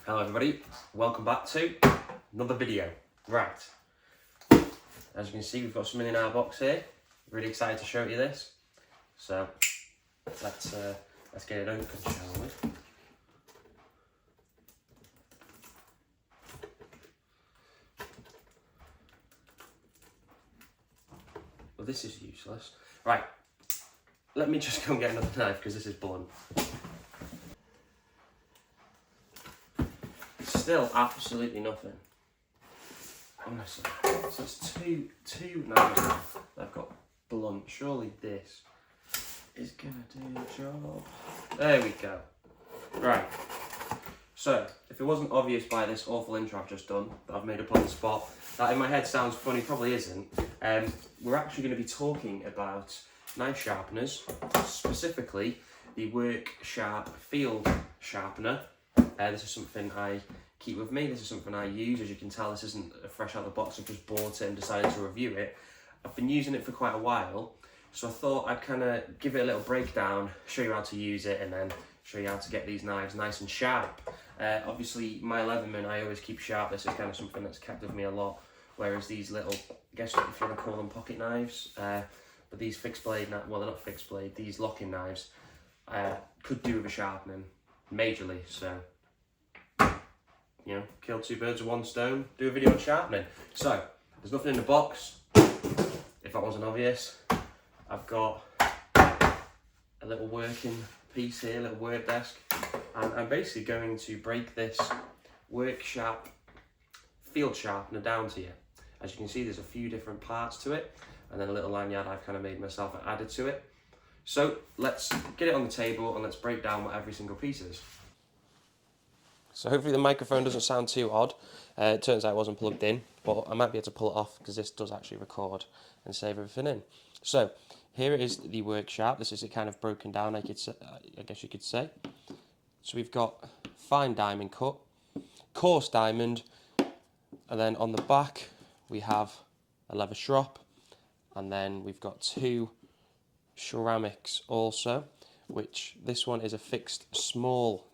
Hello everybody, welcome back to another video. Right, as you can see we've got something in our box here. Really excited to show you this. So let's get it open, shall we? Well, this is useless. Right, let me just go and get another knife because this is blunt. Still absolutely nothing. Honestly. So it's two knives now that I've got blunt. Surely this is gonna do the job. There we go. Right. So, if it wasn't obvious by this awful intro I've just done, that I've made up on the spot, that in my head sounds funny, probably isn't, we're actually going to be talking about knife sharpeners, specifically the WorkSharp Field Sharpener. This is something I keep with me, this is something I use. As you can tell, this isn't a fresh out of the box, I've just bought it and decided to review it. I've been using it for quite a while, so I thought I'd kind of give it a little breakdown, show you how to use it, and then show you how to get these knives nice and sharp. Obviously, my Leatherman I always keep sharp. This is kind of something that's kept with me a lot, whereas these little, I guess if you want to call them pocket knives, but these fixed blade, well they're not fixed blade, these locking knives, could do with a sharpening, majorly, so, you know, kill two birds with one stone, do a video on sharpening. So, there's nothing in the box, if that wasn't obvious. I've got a little working piece here, a little work desk, and I'm basically going to break this WorkSharp Field Sharpener down to you. As you can see, there's a few different parts to it, and then a little lanyard I've kind of made myself and added to it. So let's get it on the table and let's break down what every single piece is. So hopefully the microphone doesn't sound too odd. It turns out it wasn't plugged in, but I might be able to pull it off because this does actually record and save everything in. So here it is, the WorkSharp. This is it kind of broken down, I guess you could say. So we've got fine diamond cut, coarse diamond, and then on the back we have a leather strop, and then we've got two ceramics also, which this one is a fixed small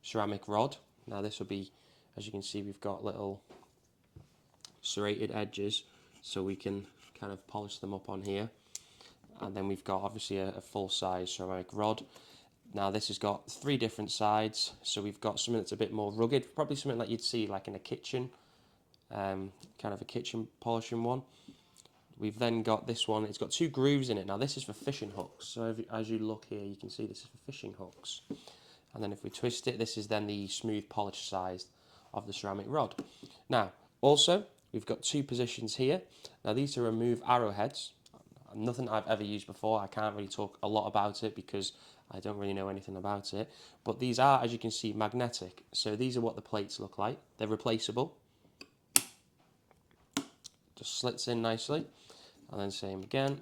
ceramic rod. Now this will be, as you can see, we've got little serrated edges so we can kind of polish them up on here. And then we've got obviously a full-size ceramic rod. Now this has got three different sides, so we've got something that's a bit more rugged, probably something like you'd see like in a kitchen, kind of a kitchen polishing one. We've then got this one, it's got two grooves in it. Now this is for fishing hooks, so as you look here you can see this is for fishing hooks. And then if we twist it, this is then the smooth polished side of the ceramic rod. Now also we've got two positions here. Now these are remove arrowheads. Nothing I've ever used before. I can't really talk a lot about it because I don't really know anything about it. But these are, as you can see, magnetic. So these are what the plates look like. They're replaceable. Just slits in nicely. And then same again.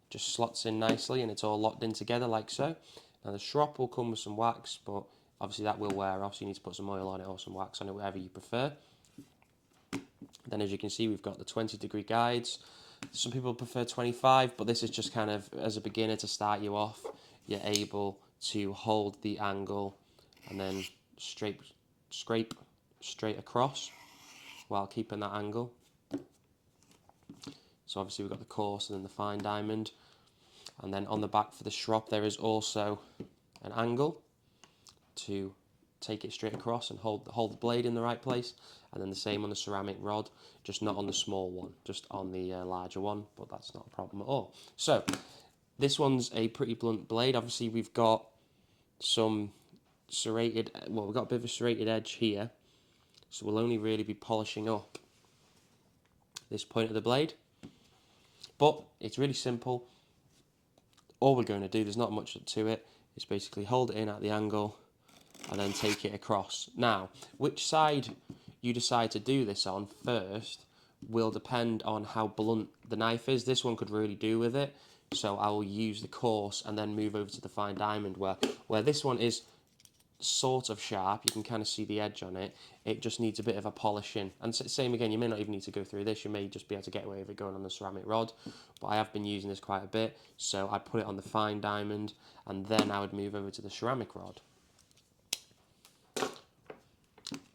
Just slots in nicely and it's all locked in together like so. Now the strop will come with some wax, but obviously that will wear off, so you need to put some oil on it or some wax on it, whatever you prefer. Then as you can see, we've got the 20-degree guides. Some people prefer 25, but this is just kind of, as a beginner to start you off, you're able to hold the angle and then scrape straight across while keeping that angle. So obviously we've got the coarse and then the fine diamond. And then on the back for the strop, there is also an angle to take it straight across and hold the blade in the right place. And then the same on the ceramic rod, just not on the small one, just on the larger one, but that's not a problem at all. So this one's a pretty blunt blade. Obviously we've got some serrated, well, we've got a bit of a serrated edge here, so we'll only really be polishing up this point of the blade. But it's really simple. All we're going to do, there's not much to it, is basically hold it in at the angle and then take it across. Now, which side you decide to do this on first will depend on how blunt the knife is. This one could really do with it, so I will use the coarse and then move over to the fine diamond, where this one is sort of sharp. You can kind of see the edge on it. It just needs a bit of a polishing. And same again, you may not even need to go through this. You may just be able to get away with it going on the ceramic rod. But I have been using this quite a bit, so I'd put it on the fine diamond, and then I would move over to the ceramic rod.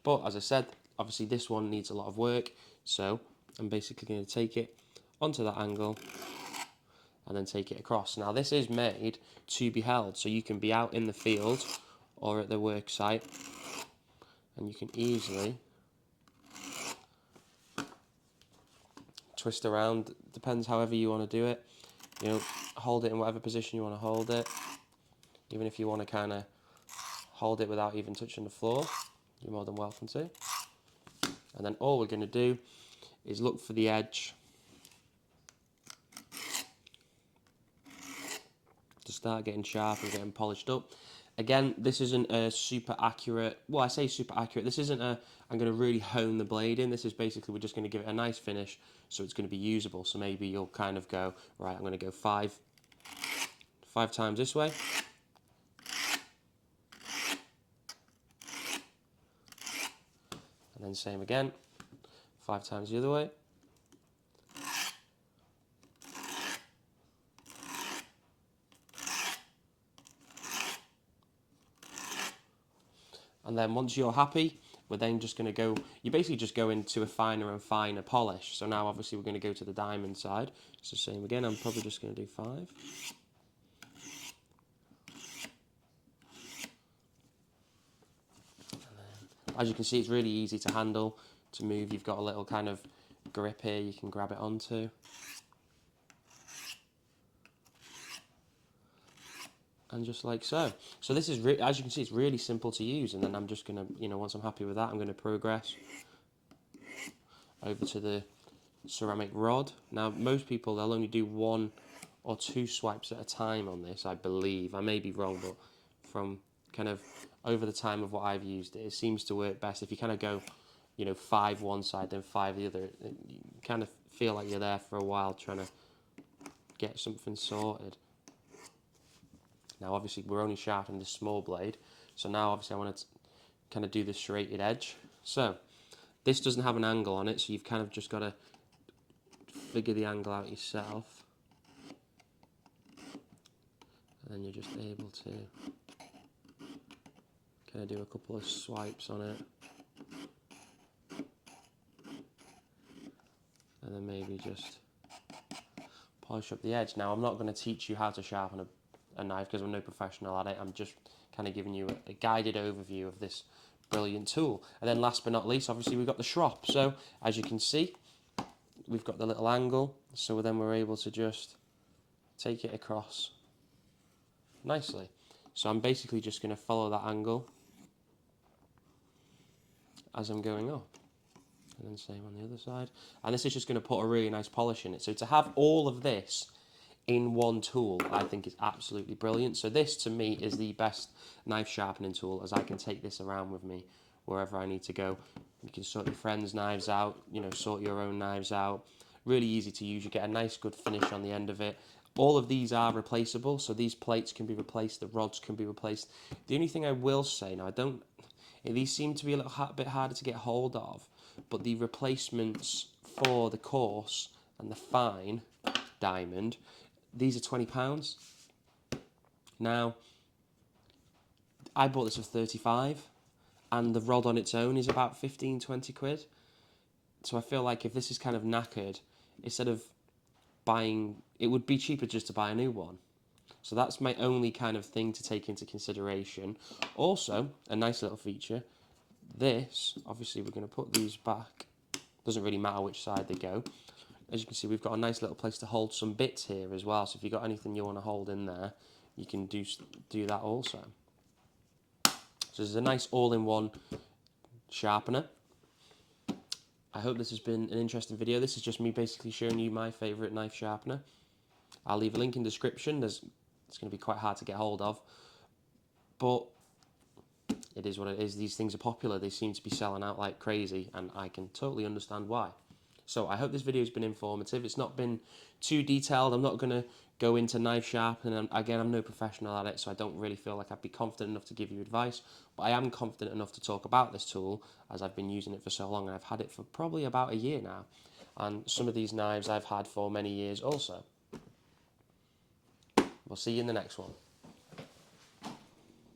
But as I said, obviously this one needs a lot of work, so I'm basically going to take it onto that angle and then take it across. Now this is made to be held, so you can be out in the field or at the work site and you can easily twist around, depends however you want to do it. You know, hold it in whatever position you want to hold it. Even if you want to kind of hold it without even touching the floor, you're more than welcome to. And then all we're going to do is look for the edge to start getting sharp and getting polished up. Again, this isn't a super accurate, well, I say super accurate, this isn't a, I'm going to really hone the blade in. This is basically, we're just going to give it a nice finish so it's going to be usable. So maybe you'll kind of go, right, I'm going to go five times this way. And then same again, 5 times the other way. And then once you're happy, we're then just going to go, you basically just go into a finer and finer polish. So now obviously we're going to go to the diamond side. So same again, I'm probably just going to do 5. As you can see, it's really easy to handle, to move. You've got a little kind of grip here you can grab it onto. And just like so. So this is, as you can see, it's really simple to use. And then I'm just going to, you know, once I'm happy with that, I'm going to progress over to the ceramic rod. Now, most people, they'll only do 1 or 2 swipes at a time on this, I believe. I may be wrong, but from kind of over the time of what I've used it, it seems to work best. If you kind of go, you know, 5 one side, then 5 the other, you kind of feel like you're there for a while trying to get something sorted. Now, obviously, we're only sharpening this small blade, so now, obviously, I want to kind of do this serrated edge. So, this doesn't have an angle on it, so you've kind of just got to figure the angle out yourself. And then you're just able to kind of do a couple of swipes on it. And then maybe just polish up the edge. Now, I'm not going to teach you how to sharpen a knife because I'm no professional at it. I'm just kind of giving you a guided overview of this brilliant tool. And then last but not least, obviously, we've got the strop. So, as you can see, we've got the little angle. So then we're able to just take it across nicely. So I'm basically just going to follow that angle as I'm going up. And then same on the other side. And this is just going to put a really nice polish in it. So to have all of this in one tool, I think is absolutely brilliant. So this, to me, is the best knife sharpening tool, as I can take this around with me wherever I need to go. You can sort your friends' knives out, you know, sort your own knives out. Really easy to use. You get a nice, good finish on the end of it. All of these are replaceable, so these plates can be replaced, the rods can be replaced. The only thing I will say, now these seem to be a little bit harder to get hold of, but the replacements for the coarse and the fine diamond, these are £20. Now, I bought this for 35, and the rod on its own is about 15-20 quid. So I feel like if this is kind of knackered, instead of buying, it would be cheaper just to buy a new one. So that's my only kind of thing to take into consideration. Also, a nice little feature, this, obviously we're going to put these back. Doesn't really matter which side they go. As you can see, we've got a nice little place to hold some bits here as well. So if you've got anything you want to hold in there, you can do that also. So this is a nice all-in-one sharpener. I hope this has been an interesting video. This is just me basically showing you my favourite knife sharpener. I'll leave a link in the description. It's going to be quite hard to get hold of, but it is what it is. These things are popular. They seem to be selling out like crazy, and I can totally understand why. So I hope this video has been informative. It's not been too detailed. I'm not going to go into knife sharpening. Again, I'm no professional at it, so I don't really feel like I'd be confident enough to give you advice. But I am confident enough to talk about this tool, as I've been using it for so long, and I've had it for probably about a year now. And some of these knives I've had for many years also. We'll see you in the next one.